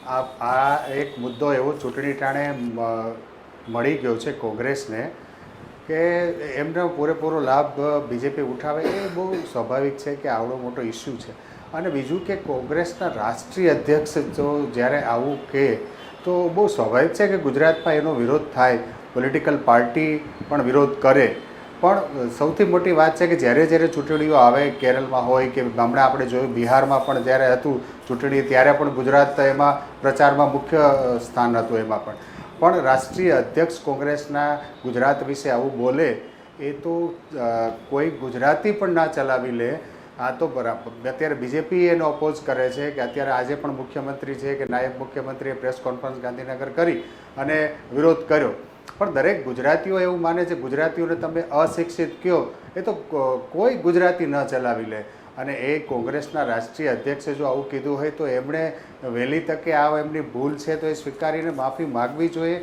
આ એક મુદ્દો એવો ચૂંટણી ટાણે મળી ગયો છે કોંગ્રેસને કે એમનો પૂરેપૂરો લાભ બીજેપી ઉઠાવે એ બહુ સ્વાભાવિક છે કે આવડો મોટો ઇસ્યુ છે. અને બીજું કે કોંગ્રેસના રાષ્ટ્રીય અધ્યક્ષ જો જ્યારે આવું કહે તો બહુ સ્વાભાવિક છે કે ગુજરાતમાં એનો વિરોધ થાય, પોલિટિકલ પાર્ટી પણ વિરોધ કરે. પણ સૌથી મોટી વાત છે કે જ્યારે જ્યારે ચૂંટણીઓ આવે, કેરળમાં હોય કે હમણાં આપણે જોયું બિહારમાં પણ જ્યારે હતું ચૂંટણી ત્યારે પણ ગુજરાત એમાં પ્રચારમાં મુખ્ય સ્થાન હતું. એમાં પણ રાષ્ટ્રીય અધ્યક્ષ કોંગ્રેસના ગુજરાત વિશે આવું બોલે એ તો કોઈ ગુજરાતી પણ ના ચલાવી લે. આ તો બરાબર અત્યારે બીજેપી એનો અપોઝ કરે છે કે અત્યારે આજે પણ મુખ્યમંત્રી છે કે નાયબ મુખ્યમંત્રીએ પ્રેસ કોન્ફરન્સ ગાંધીનગર કરી અને વિરોધ કર્યો. પણ દરેક ગુજરાતીઓ એવું માને છે ગુજરાતીઓને તમે અશિક્ષિત કહો એ તો કોઈ ગુજરાતી ન ચલાવી લે. અને એ કોંગ્રેસના રાષ્ટ્રીય અધ્યક્ષે જો આવું કીધું હોય તો એમણે વહેલી તકે આ એમની ભૂલ છે તો એ સ્વીકારીને માફી માગવી જોઈએ